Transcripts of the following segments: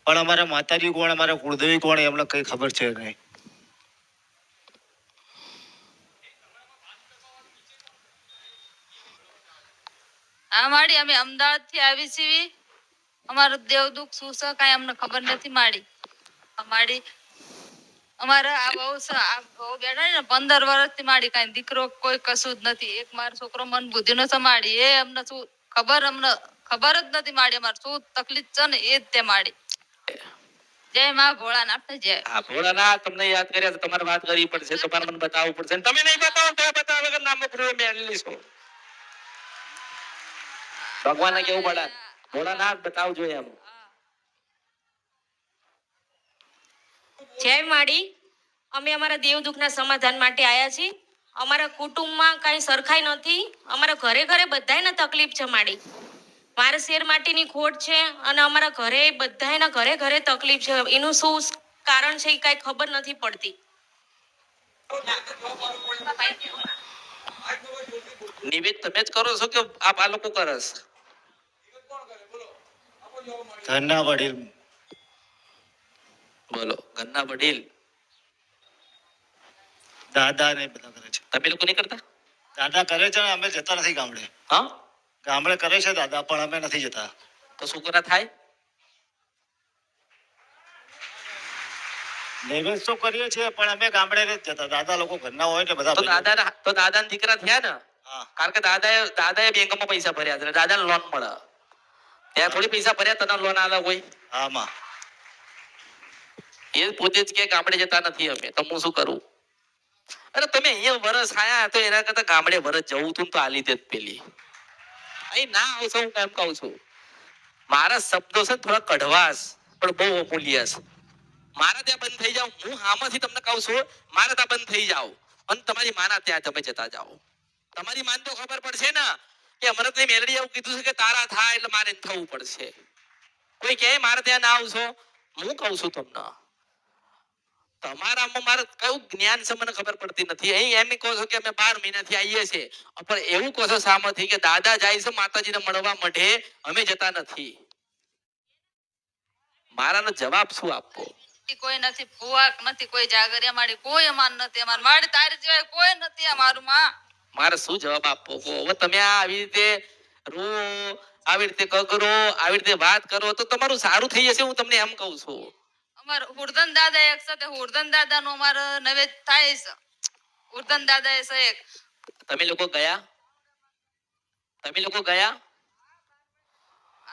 પણ અમારા માતાજી કોણ, અમારા કુળદેવી કોણ એમને કઈ ખબર છે નહીં. હા માડી, અમે અમદાવાદ થી આવી છીએ. અમારું દેવ દુઃખ શું છે કઈ અમને ખબર નથી માડી. માડી અમારા આ બહુ બેઠા ને 15 વર્ષથી માડી કઈ દીકરો કોઈ કશું જ નથી. એક મારો છોકરો મન બુદ્ધિ નો છે માડી, એ અમને શું ખબર, અમને ખબર જ નથી માડી અમારે શું તકલીફ છે ને એ જ તે માડી. જય માં ભોળાનાથ જય. હા ભોળાનાથ તમને યાદ કર્યા, તમારે વાત કરવી પડશે, તમારે મને બતાવવું પડશે. તમે નહીં બતાવો તો બતાવે વગર નામ પ્રેમ મેળવી લઈશું. ભગવાનને કેવું પડે, ભોળાનાથ બતાવજો એમ. જય માડી, અમે અમારા દેવ દુઃખના સમાધાન માટે આવ્યા છીએ. અમારા કુટુંબમાં કઈ સરખાઈ નથી. અમારા ઘરે ઘરે બધાયને તકલીફ છે માડી. મારે શેર માટીની ખોટ છે અને અમારા ઘરે બધાયના ઘરે ઘરે તકલીફ છે. એનું શું કારણ છે એ કઈ ખબર નથી પડતી. નિવેદ તમે જ કરો છો કે આ લોકો કરે છે? ઘરના વડીલ. બોલો, ઘરના વડીલ દાદા ને બધા કરે છે. તમે લોકો નહીં કરતા? દાદા કરે છે, અમે જતા નથી ગામડે. હા, ગામડે કરે છે દાદા, પણ અમે નથી જતા. તો શું કરા થાય? નૈવેદ્ય તો કરીએ છીએ પણ અમે ગામડે નથી જતા. દાદા લોકો ઘરના હોય ને બધા. તો દાદા દીકરા થયા ને, હા. કારણ કે દાદાએ બેંકમાં પૈસા ભર્યા છે, દાદાને લોન મળે. ત્યાં થોડી પૈસા ભર્યા તને લોન આલે કોઈ? આમાં એ પોતે જ કે ગામડે જતા નથી અમે, તો હું શું કરું? અરે તમે અહીંયા વરસ આયા તો એના કરતા ગામડે વરસ જવું તું તો આ લીધે જ પેલી અહીં ના આવશો. હું એમ કહું છું, મારા શબ્દો છે થોડા કડવાશ પણ બહુ અમૂલ્ય છે. મારા ત્યાં બંધ થઈ જાઓ, હું આમાંથી તમને કહું છું, મારા ત્યાં બંધ થઈ જાઓ અને તમારી માના ત્યાં તમે જતા જાઓ. તમારી માન તો ખબર પડશે ને કે અમરતની મેલડી એવું કીધું છે કે તારા થાય એટલે મારે થવું પડશે. કોઈ કહે મારે ત્યાં ના આવશો, હું કહું છું તમને, તમારામાં મારે કયું જ્ઞાન છે મને ખબર પડતી નથી. અહીં એમ કહો છો કે અમે 12 મહિનાથી આવીએ છીએ, પણ એવું કહો છો સામેથી કે દાદા જાય છે માતાજીને મળવા મઢે, અમે જતા નથી. મારાનો જવાબ શું આપવો? કોઈ નથી, ફુવા નથી, કોઈ જાગરિયા માડી કોઈ અમાર નથી. અમાર માડી તારી જેવાય કોઈ નથી અમારું માં. મારે શું જવાબ આપવો? હવે તમે આવી રીતે રો, આવી રીતે કગરો, આવી રીતે વાત કરો તો તમારું સારું થઈ જશે. હું તમને એમ કહું છું. અમાર હુરધન દાદા એક સાથે, હુરધન દાદા નો અમાર નવેદ થાય છે. હુરધન દાદા એ છે એક. તમે લોકો ગયા? તમે લોકો ગયા?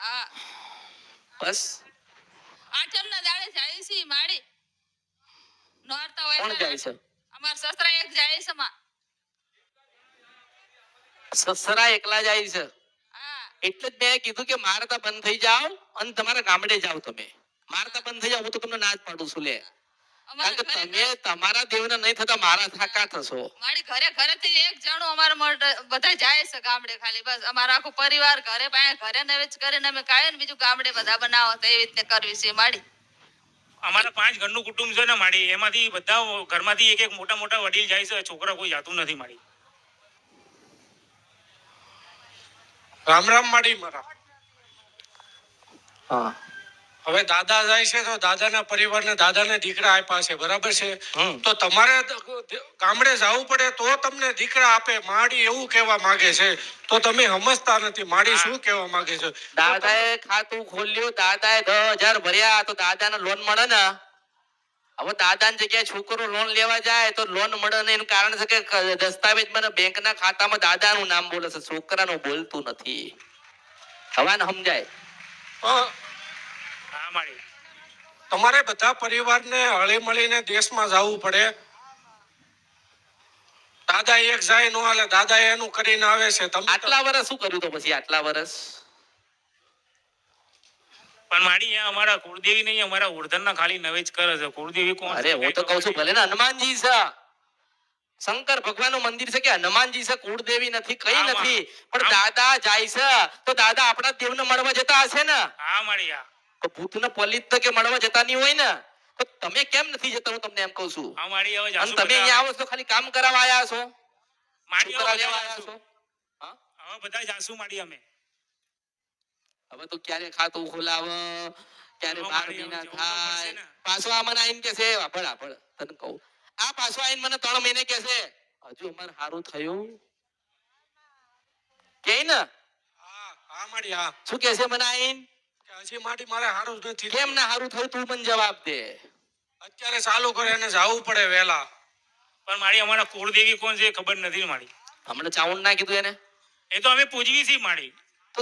હા, બસ આઠમ ના દાડે જાય છે માડી. નોરતા હોય કોણ જાય છે? અમાર સસરા એક જાય છે માં. સસરા એકલા જાય છે? હા, એટલે જ મેં કીધું કે મારતા બંધ થઈ જાઓ અને તમારા ગામડે જાઓ. તમે મારતા બંધ થઈ જાઓ, હું તો તમને ના જ પાડું છું. લે, કારણ કે તમે તમારા દેવને નહીં થતા મારા થાકા થશો. મારી ઘરે ઘરેથી એક જણો અમારા બધા જાય છે ગામડે. ખાલી બસ અમારો આખો પરિવાર ઘરે પાસે ઘરે નવેજ કરીને અમે કાયમ બીજું ગામડે બધા બનાવો તો એવી રીતે કરવી છે માડી. અમારા 5 ઘરનું કુટુંબ છે ને માડી, એમાંથી બધા ઘરમાંથી એક મોટા મોટા વડીલ જાય છે, છોકરા કોઈ જાતું નથી માડી. રામ રામ માડી મારા. હા, હવે દાદા જાય છે તો દાદાના પરિવારને દાદાને દીકરા આપ્યા છે, બરાબર છે? તો તમારે ગામડે જવું પડે તો તમને દીકરા આપે. માડી એવું કહેવા માંગે છે, તો તમે સમજતા નથી. માડી શું કહેવા માંગે છે? દાદાએ ખાતું ખોલ્યું, દાદાએ 10,000 ભર્યા તો દાદાને લોન મળે ને. હવે દાદાની જગ્યાએ છોકરો લોન લેવા જાય તો લોન મળે ને એનું કારણ છે કે દસ્તાવેજમાં બેંકના ખાતામાં દાદાનું નામ બોલે છે, છોકરાનું બોલતું નથી. હવે ને સમજાય? હા માડી, તમારે બધા પરિવારને હળી મળીને દેશમાં જવું પડે. દાદા એક જાય નો હાલે, દાદા એનું કરીને આવે છે. તમે આટલા વર્ષ શું કર્યું? તો પછી આટલા વર્ષ પણ માડી અમારા કુળદેવી નહીં, અમારા ઉર્ધનના ખાલી નવેજ કરે છે. કુળદેવી કોણ? અરે હું તો કહું છું, ભલે ને હનુમાનજી છે, શંકર ભગવાનનું મંદિર છે કે હનુમાનજી છે, કુળદેવી નથી, કઈ નથી. પણ દાદા જાય છે તો દાદા આપણા દેવને મળવા જતા હશે ને? હા માડી, હા. તો ભૂતને પલિત કે મળવા જતા નહીં હોય ને, તો તમે કેમ નથી જતા? હું તમને એમ કહું છું. હા માડી, હવે અને તમે અહીંયા આવો છો ખાલી કામ કરાવવા આવ્યા છો? માડી છોકરા લેવા આવ્યા છો? હવે બધા જાસુ માડી અમે. હવે તો ક્યારે ખાતું ખોલાવે, ક્યારે તો 12 મારી મહિના જવું તો પડશે થાય ને. પાછો આ મને આઈને કે છે વાપડ તને કહું આ પાછો આઈને મને 3 મહિને કે છે હજુ અમારે સારું થયું કે ને હા માડી હા શું કે છે મને આઈને કે હજી માડી મારે હારું જ નથી કેમ ના સારું થયું તું મને જવાબ દે અત્યારે ચાલુ કરે એને જાવું પડે વહેલા પણ મારી અમારા કુળદેવી કોણ છે એ ખબર નથી મારી. હમણાં ચાઉંડ ના કીધું એને એ તો અમે પૂજવી છીએ મારી, તો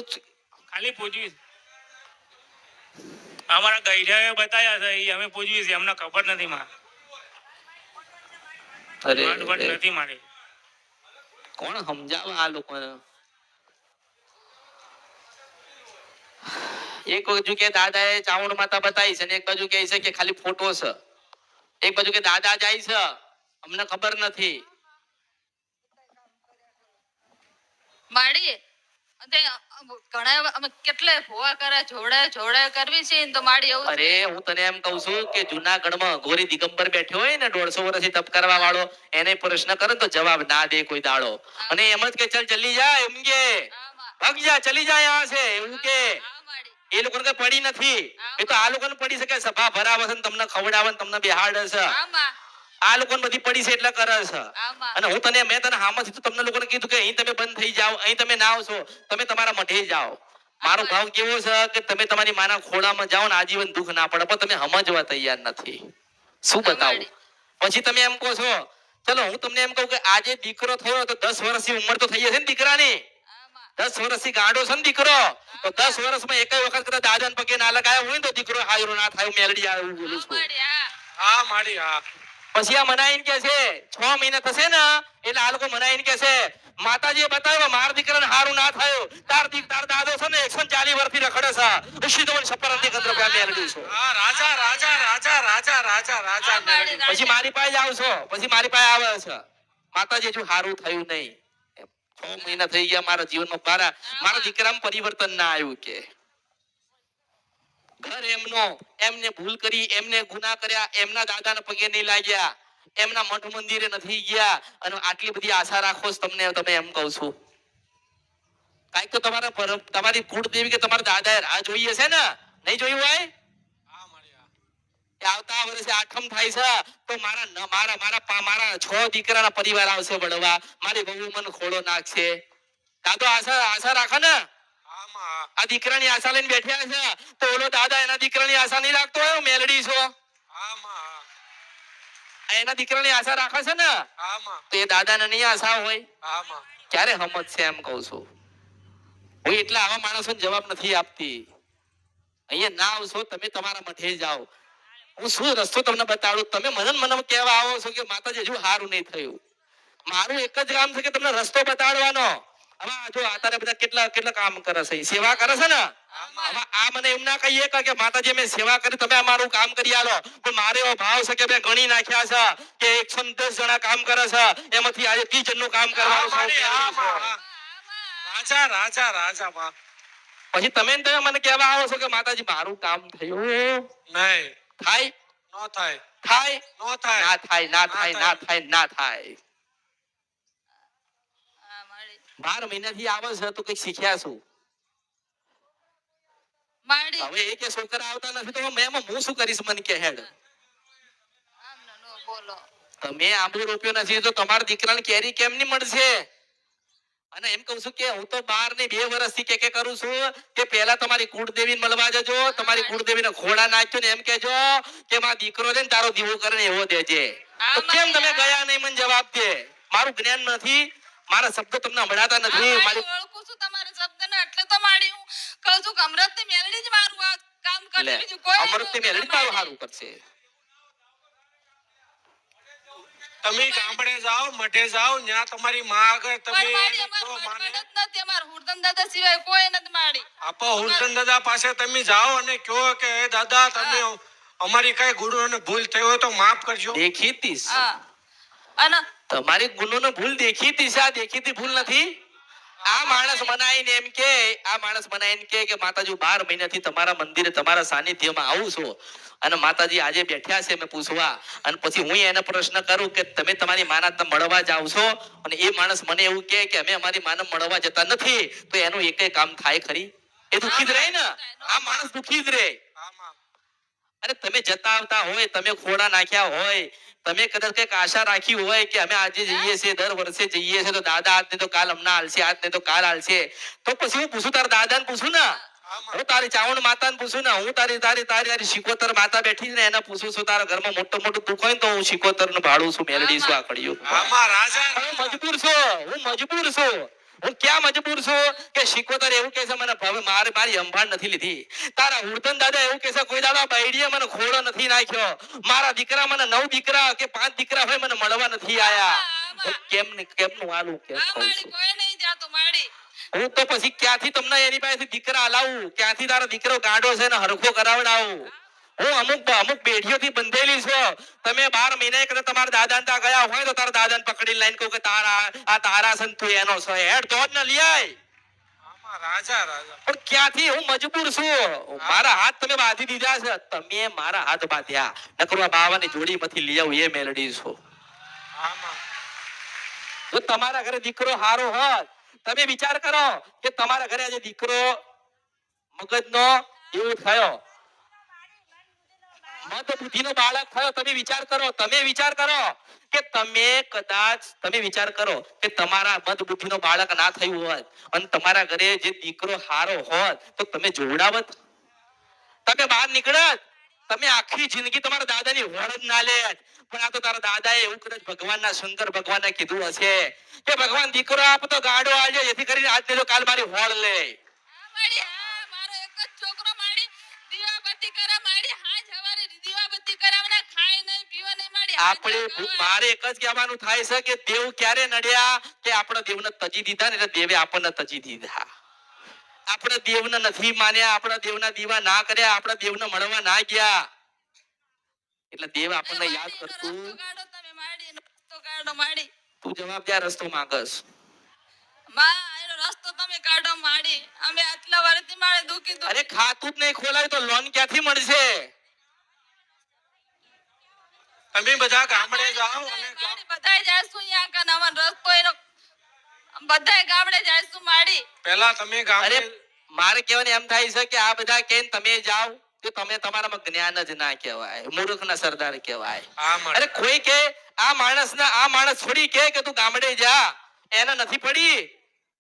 ખાલી પૂજવી. અમારા ગઈઢાએ બતાવ્યા છે એ અમે પૂજવી છીએ, અમને ખબર નથી માં. અરે માંડવટ નથી મારી. કોણ સમજાવે આ લોકોને એક બાજુ કે દાદાએ ચાવણ માતા બતાવી છે અને એક બાજુ કહે છે કે ખાલી ફોટો છે, એક બાજુ કે દાદા જાય છે અમને ખબર નથી. માડી તે ઘણા અમે કેટલે ભોવા કરે જોડે કરવી છે ને તો માડી એવું અરે હું તને એમ કહું છું કે જુનાગઢમાં ગોરી દિગંબર બેઠ્યો હોય ને 150 વર્ષથી તપ કરવા વાળો એને પ્રશ્ન કરે તો જવાબ ના દે કોઈ દાડો અને એમ જ કે ચાલ જલ્દી જા એમ કે ભાગ જા ચલી જા યહાં સે એવું કે એ લોકોને કઈ પડી નથી એ તો આ લોકોને પડી શકે સભા ભરાવે છે ને તમને ખવડાવે ને તમને બેહાડે છે આ લોકોને બધી પડી છે એટલે કરે છે અને હું તને મેં તને હામાંથી તો તમને લોકોને કીધું કે અહીં તમે બંધ થઈ જાઓ અહીં તમે ના આવશો તમે તમારા મઢે જાઓ મારો ભાવ કેવો છે કે તમે તમારી માના ખોળામાં જાઓ ને આજીવન દુઃખ ના પડે પણ તમે સમજવા તૈયાર નથી શું બતાવું પછી તમે એમ કહો છો ચલો હું તમને એમ કહું કે આજે દીકરો થયો તો 10 વર્ષની ઉંમર તો થઈ હશે ને દીકરાની 10 વર્ષથી ગાડો છે ને દીકરો તો 10 વર્ષમાં એક વખત કદાચ દાદાને પગે ના લગાયો હોય ને તો દીકરો હાયરો ના થાય મેલડી આવે એવું બોલું છું હા માડી હા પછી આ મનાઈને કે છે 6 મહિના થશે ને એટલે આ લોકો મનાઈને કે છે માતાજીએ બતાવ્યો માર દીકરાને હારું ના થયો તાર દાદો છે ને 140 વર્ષથી રખડે છે ઋષિદોન સપરંતી કંદ્ર પ્યા મેલડી છો હા રાજા રાજા રાજા રાજા રાજા રાજા મેલડી. પછી મારી પાસે આવશો પછી મારી પાસે આવે છે માતાજી હજુ હારું થયું નહીં 6 મહિના થઈ ગયા મારા જીવનમાં મારા દીકરામાં પરિવર્તન ના આવ્યું કે ઘર એમને ભૂલ કરી એમને ગુનાહ કર્યા એમના દાદાના પગે નહીં લાગ્યા એમના મઠ મંદિરે નથી ગયા અને આટલી બધી આશા રાખો છો તમે એમ કહું છું કાંઈક તો તમારી કુળદેવી કે તમારા દાદાએ રાહ જોઈ હશે ને નહીં જોયું હોય હા માડી હા કે આવતા વર્ષે આઠમ થાય છે તો મારા 6 દીકરાના પરિવાર આવશે વડવા મારી બહુ મને ખોળો નાખશે દાદો આશા રાખો ને હા માં આ દીકરાની આશા લઈને બેઠ્યા છે તો ઓલો દાદા એના દીકરાની આશા નહીં રાખતો હોય મેલડી છો હા માં એના દીકરાની આશા રાખે છે ને હા માં તો એ દાદાને નહીં આશા હોય હા માં ક્યારે સમજશે એમ કહું છું હું એટલા આવા માણસોને જવાબ નથી આપતી અહીંયા ના આવશો તમે તમારા મઠે જાઓ હું શું રસ્તો તમને બતાડું તમે મને કહેવા આવો છો કે માતાજી હજુ હારું નહીં થયું મારું એક જ કામ છે કે તમને રસ્તો બતાડવાનો હવે જો આતારે બધા કેટલા કામ કરે છે સેવા કરે છે ને હવે આ મને એમ ના કહીએ કે માતાજી મેં સેવા કરી તમે અમારું કામ કરી આલો પણ મારે એવો ભાવ છે કે મેં ગણી નાખ્યા છે કે 110 જણા કામ કરે છે એમાંથી આજે 30 જણનું કામ કરવાનું છે રાજા રાજા રાજા માં પછી તમે મને કહેવા આવો છો કે માતાજી મારું કામ થયું નહીં થાય નો થાય થાય નો થાય ના થાય ના થાય ના થાય ના થાય 12 મહિનાથી આવે છે તો કઈ શીખ્યા છું માડી હવે એ કે છોકરા આવતા નથી તો હું શું કરીશ મને કે હેડ આમ નો બોલો તમે આંબુ રોપ્યો નથી તો તમારા દીકરાને કેરી કેમ નહીં મળશે અને એમ કહું છું કે હું તો 12 ને 2 વર્ષથી કે કરું છું કે પહેલા તમારી કુળદેવીને મળવા જજો તમારી કુળદેવીને ખોળા નાખ્યો ને એમ કહેજો કે મારો દીકરો છે ને તારો દીવો કરે એવો દેજે તો કેમ તમે ગયા નહીં મને જવાબ દે મારું જ્ઞાન નથી મારા શબ્દો તમને સંભળાતા નથી મારી ઓળખું છું તમારા શબ્દને એટલે તો માડી હું કહું છું કે અમૃતની મેલડી જ મારું આ કામ કરે બીજું કોઈ અમૃતની મેલડી મારું સારું કરશે તમે ગામડે જાઓ મઠે જાઓ ત્યાં તમારી માં આગળ તમે પણ માડી અમાર જો માને મન જ નથી અમાર હુરદન દાદા સિવાય કોઈ નથી માડી આપા હુલચંદ દાદા પાસે તમે જાઓ અને કહો કે "એ દાદા તમે અમારી કઈ ગુનો અને ભૂલ થઈ હોય તો માફ કરજો દેખીતી હા અને તમારી ગુનોનો ભૂલ દેખીતી છે આ દેખીતી ભૂલ નથી આ માણસ મનાઈને એમ કે માતાજી 12 મહિનાથી તમારા મંદિરે તમારા સાનિધ્યમાં આવું છું અને માતાજી આજે બેઠ્યા છે મેં પૂછવા અને પછી હું એને પ્રશ્ન કરું કે તમે તમારી માના મળવા જાવ છો અને એ માણસ મને એવું કહે કે અમે અમારી માને મળવા જતા નથી તો એનું એકેય કામ થાય ખરી એ દુખી જ રહે ને આ માણસ દુખી જ રહે અરે તમે જતા આવતા હોય, તમે ખોડા નાખ્યા હોય, તમે કદાચ કઈક આશા રાખી હોય કે અમે આજે જઈએ છીએ, દર વર્ષે જઈએ છીએ તો દાદા આજને તો કાલ હમણાં હાલશે, આજને તો કાલ હાલશે, તો પછી હું પૂછું તારા દાદાને પૂછું ને, હું તારી ચાવણ માતાને પૂછું ને, હું તારી તારી તારી તારી શિકોતર માતા બેઠી છે ને એને પૂછું છું, તારા ઘરમાં મોટું મોટું દુઃખ હોય ને તો હું શિકોતર નું ભાડું છું, મેલડી છું, આકડીઓ આમાં રાજા હું મજબૂર છું, હું મજબૂર છું. હું ક્યાં મજબૂર છું કે શિકોતર એવું કહે છે મને મારી સંભાળ નથી લીધી. તારા હુડતન દાદા એવું કહે છે કોઈ દાડા બાયડીએ મને ખોડો નથી નાખ્યો. મારા દીકરા મને 9 દીકરા કે 5 દીકરા હોય મને મળવા નથી આયા. તો કેમનું આલું કેમ કહું છું? કોઈ નહીં જાતું માડી. હું તો પછી ક્યાંથી તમને એની પાસેથી દીકરા હલાવું, ક્યાંથી તારો દીકરો ગાંડો છે ને હરખો કરાવડાવું? હું અમુક બેઠીઓથી બંધેલી છું. તમે 12 મહિને કદાચ તમારા દાદા ત્યાં ગયા હોય તો તારા દાદાને પકડી લઈને કહું કે તારા છે ને તું એનો છે, હેડ તો જ ન લઈ આય. આમાં રાજા રાજા પણ ક્યાંથી હું મજબૂર છું. મારા હાથ તમે બાંધી દીધા છે, તમે મારા હાથ બાંધ્યા. નકરવા બાવાની જોડી માંથી લઈ આવું એ મેલડી છો. આમાં જો તમારા ઘરે દીકરો હારો હોત, તમે વિચાર કરો કે તમારા ઘરે આજે દીકરો મગજનો એવો થયો, મત બુદ્ધિનો બાળક થયો, તમે વિચાર કરો કે તમે વિચાર કરો કે તમારા મત બુદ્ધિનો બાળક ના થયું હોત અને તમારા ઘરે જે દીકરો હારો હોત તો તમે જોવડાવત, તમે બહાર નીકળત, તમે આખી જિંદગી તમારા દાદાની વળ જ ના લેત. પણ આ તો તારા દાદાએ એવું કદાચ ભગવાનના શંકર ભગવાને કીધું હશે કે ભગવાન દીકરો આપ તો ગાડો આલજો જેથી કરીને આજ તો કાલ મારી વળ લે. માડી હા મારો એક જ છોકરો માડી દીવાબત્તી કરે માડી હાજ હવારે દીવાબત્તી કરાવના ખાય નહીં પીવે નહીં માડી. આપણે મારે એક જ કહેવાનું થાય છે કે દેવ ક્યારે નડ્યા કે આપણા દેવને તજી દીધા ને એટલે દેવે આપણને તજી દીધા. આપણે દેવને નથી માન્યા, આપણા દેવના દીવા ના કર્યા, આપણા દેવને મળવા ના ગયા એટલે દેવ આપણને યાદ કરતું. ગાડો તમે માડી રસ્તો ગાડો માડી. તું જવાબ દે, રસ્તો માંગસ. માં એનો રસ્તો તમે કાઢો માડી. અમે આટલા વર્ષથી મારે દુખી અરે ખાતું જ નહીં ખોલાય તો લોન ક્યાંથી મળશે? તમે બધા ગામડે જાઓ અને માડી બધાય જાયશું અહીંયા કન અમાર રસ્તો એનો બધાય ગામડે જાયશું માડી. પહેલા તમે અરે ગામડે મારે કહેવાનું એમ થાય છે કે આ બધા કે તમે જાઓ તો તમે તમારામાં જ્ઞાન જ ના કહેવાય, મૂર્ખના સરદાર કહેવાય. આમાં અરે કોઈ કે આ માણસ થોડી કે તું ગામડે જા, એને નથી પડી.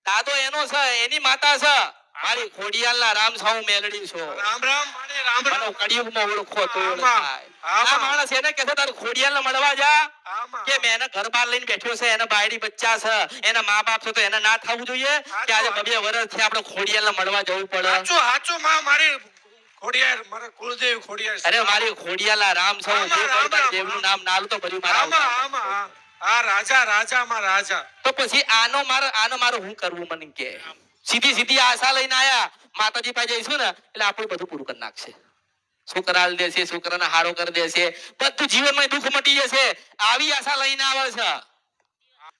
દાદો એનો છે, એની માતા છે. મારી ખોડિયાલના રામ સાઉ મેલડી છો. રામ રામ માડી રામ રામ. મને કળિયુગમાં ઓળખો તો આમાં, આ માણસ એને કહે છે તારે ખોડિયાલને મળવા જા આમાં કે મેં એને ઘર બાર લઈને બેઠ્યો છે, એને બાયડી બચ્ચા છે, એના મા બાપ છે તો એને ના થવું જોઈએ કે આજે 2 વર્ષથી આપણે ખોડિયાલને મળવા જવું પડે? સાચું સાચું માં મારી ખોડિયાર મારા કુળદેવ ખોડિયાર છે. અરે મારી ખોડિયાલા રામ સૌ આમાં, દેવનું નામ નાલું તો ભર્યું મારા આમાં અવતારમાં. આમાં આ રાજા રાજામાં રાજા. તો પછી આનો મારો હું કરવું મને કે? સીધી આશા લઈને આયા માતાજી પાસે જઈશું ને એટલે આપણું બધું પૂરું કરી નાખશે. છોકરા આલ દેશે, છોકરાને હારો કરી દેશે, બધું જીવનમાં દુઃખ મટી જશે. આવી આશા લઈને આવે છે.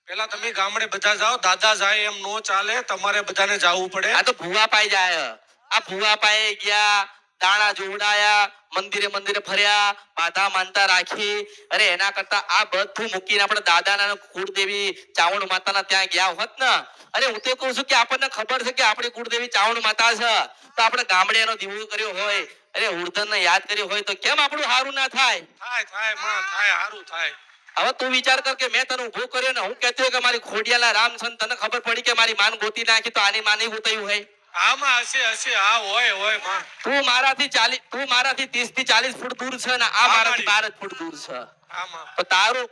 પેલા તમે ગામડે બધા જાઓ, દાદા જાય એમ નો ચાલે, તમારે બધાને જાવું પડે. આ તો ભૂવા પાઈ જાય. આ ભૂવા પાઈ ગયા, દાણા જોવડાયા, મંદિરે ફર્યા, માતા માનતા રાખી. અરે એના કરતા આ બધું મૂકીને આપણે દાદાના કુળદેવી ચાવણ માતાના ત્યાં ગયા હોત ને. અરે હું તો કહું છું કે આપણને ખબર છે કે આપણી કુળદેવી ચાવણ માતા છે તો આપણે ગામડે એનો દીવો કર્યો હોય, અરે ઉર્ધન ને યાદ કર્યો હોય તો કેમ આપણું હારું ના થાય? થાય માં થાય, હારું થાય. હવે તું વિચાર કર કે મેં તને ઉભો કર્યો ને હું કહેતો હોય કે મારી ખોડિયાલા રામ છે, તને ખબર પડી કે મારી માન ગોતી નાખી તો આની માની ગોતાયું હોય. આમાં હશે હા હોય માં. તું મારાથી 30 થી 40 ફૂટ દૂર છે ને આ મારાથી 12 ફૂટ દૂર છે. આમાં તો તારું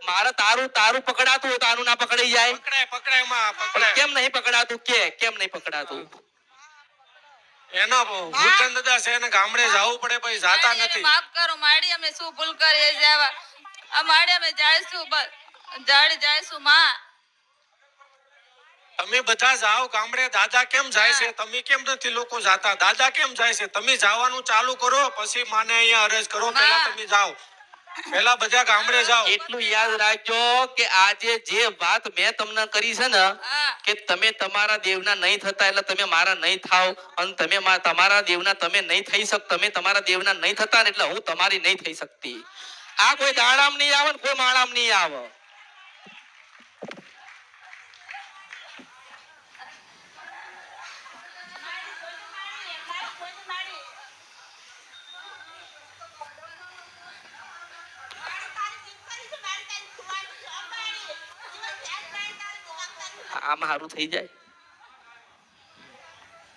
પકડાતું હોય તો આનું ના પકડાઈ જાય? પકડાય માં પણ પકડાય. કેમ નહીં પકડાતું? કેમ નહીં પકડાતું? એનો ભૂતન દાદા છે એને ગામડે જાવું પડે પછી જાતા માડી, નથી. એને માફ કરો માડી. અમે શું ભૂલ કરીએ જાવા? આ માડી અમે જાયશું જાયશું માં. તમે બધા જાઓ ગામડે. દાદા કેમ જાય છે? તમે કેમ નથી લોકો જાતા? દાદા કેમ જાય છે? તમે જવાનું ચાલુ કરો પછી માને અહીંયા અરજ કરો. પહેલા તમે જાઓ, પહેલા બધા ગામડે જાઓ. એટલું યાદ રાખજો કે આજે જે વાત મેં તમને કરી છે ને હા કે તમે તમારા દેવના નહીં થતા એટલે તમે મારા નહીં થાવ, અને તમે તમારા દેવના તમે નહીં થઈ શક, તમે તમારા દેવના નહીં થતા ને એટલે હું તમારી નહીં થઈ શકતી. આ કોઈ દાડામ નહીં આવે ને કોઈ માળામ નહીં આવે. આમ સારું થઈ જાય?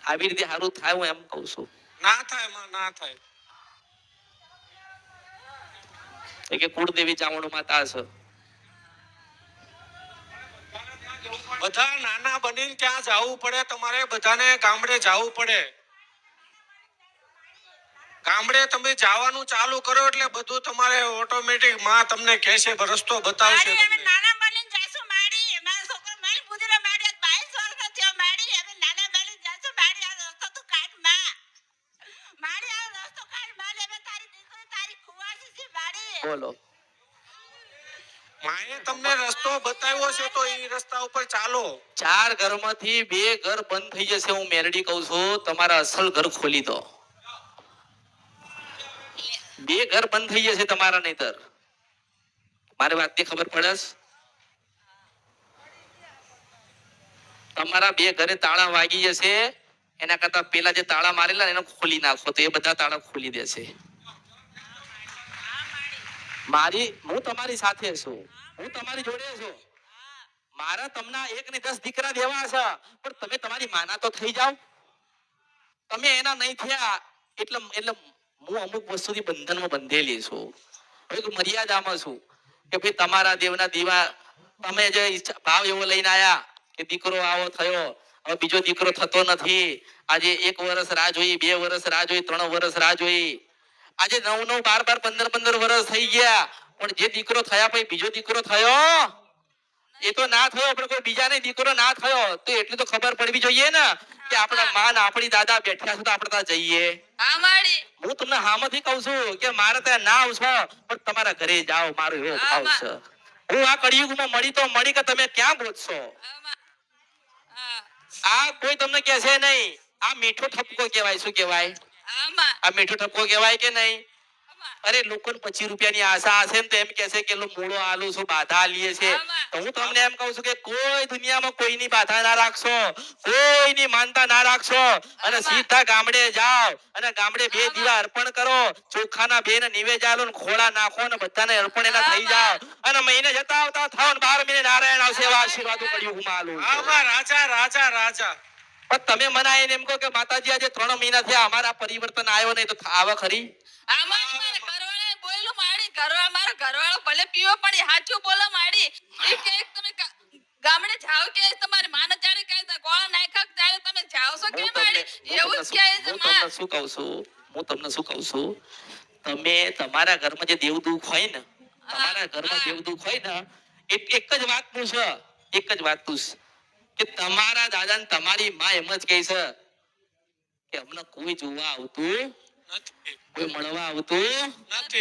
આવી રીતે સારું થાય હું એમ કઉ છું. ના થાય માં, ના થાય. એ કે કુળદેવી ચામુંડ માતા છે. બધા નાના બનીને ત્યાં જવું પડે, તમારે બધાને ગામડે જવું પડે. ગામડે તમે જવાનું ચાલુ કરો એટલે બધું તમારે ઓટોમેટિક માં તમને કહેશે, રસ્તો બતાવશે તમને. નાના બનીને જાશું માડી, મારા છોકરો મારી પૂજરા માડી 22 વર્ષ થયો માડી, અમે નાના બનીને જાશું માડી, આ રસ્તો તું કાઢ માં, માડી આ રસ્તો કાઢ માડી, અમે તારી દીકરી તારી ખુવાસી છે માડી. બોલો. માએ તમને રસ્તો બતાવ્યો છે તો એ રસ્તા ઉપર ચાલો. 4 ઘરમાંથી 2 ઘર બંધ થઈ જશે. હું મેરડી કહું છું, તમારા અસલ ઘર ખોલી દો. 2 ઘર બંધ થઈ જશે તમારા, નહીતર મારી વાતની ખબર પડે છે? તમારા 2 ઘરે તાળા વાગી જશે, એના કરતા પેલા જે તાળા મારેલા ને એને ખોલી નાખો તો એ બધા તાળા ખોલી દેશે. હું તમારી સાથે છું, હું તમારી જોડે છું. મારા તમને 1 ને 10 દીકરા દેવા છે, પણ તમે તમારી માના તો થઈ જાવ. તમે એના નહીં થયા એટલે હું અમુક વસ્તુથી બંધનમાં બંધેલી છું. હવે મર્યાદામાં છું કે ભાઈ તમારા દેવના દીવા તમે જે ભાવ એવો લઈને આયા કે દીકરો આવો થયો, હવે બીજો દીકરો થતો નથી. આજે 1 વર્ષ રાહ જોઈ, 2 વર્ષ રાહ જોઈ, 3 વર્ષ રાહ જોઈ, આજે 9, 12, 15 વર્ષ થઈ ગયા, પણ જે દીકરો થયા પછી બીજો દીકરો થયો એ તો ના થયો, પણ કોઈ બીજાને દીકરો ના થયો તો એટલું તો ખબર પડવી જોઈએ ને કે આપણા માં ને આપણી દાદા બેઠ્યા છે તો આપણે ત્યાં જઈએ. હા માડી, હું તમને હામાંથી કહું છું કે મારે ત્યાં ના આવશો પણ તમારા ઘરે જાઓ, મારો એવો ભાવ છે. હું આ કળિયુગમાં મળી તો મળી કે તમે ક્યાં ગોતશો? આ કોઈ તમને કહેશે નહીં. આ મીઠો ઠપકો કહેવાય. શું કહેવાય? આ મીઠો ઠપકો કહેવાય કે નહીં? અરે લોકોને 25 રૂપિયાની આશા હશે ને તો એમ કહેશે કે મૂળો આલુ છું, બાધા આલીએ છે. તો હું તમને એમ કહું છું કે કોઈ દુનિયામાં કોઈની બાધા ના રાખશો, કોઈની માનતા ના રાખશો, અને સીધા ગામડે જાઓ અને ગામડે 2 દીવા અર્પણ કરો, ચોખાના 2 ને નિવેદ આલો ને ખોળા નાખો ને બધાને અર્પણ એના થઈ જાઓ, અને મહિને જતા આવતા થાવ ને 12 મહિને નારાયણ આવશે એવા આશીર્વાદો કળિયુગમાં આલું. આમાં રાજા રાજા રાજા. પણ તમે મને આવીને એમ કહો કે માતાજી આજે 3 મહિના થયા અમારા પરિવર્તન આવ્યો નહીં, તો આવા ખરી? ઘરવાળો ભલે પીવો પણ એ સાચું બોલો માડી. એ કે તમે ગામડે જાવ કે તમારી માને જાણે કહે ગોળા નાખ્યા ત્યારે તમે જાવ છો કે માડી? એવું જ કહે છે માં. હું તમને શું કહું છું, તમે તમારા ઘરમાં જે દેવ દુઃખ હોય ને, તમારા ઘરમાં દેવ દુઃખ હોય ને, એક જ વાતનું છે, એક જ વાતનું છે કે તમારા દાદા ને તમારી માં એમ જ કહે છે કે અમને કોઈ જોવા આવતું નથી, કોઈ મળવા આવતું નથી.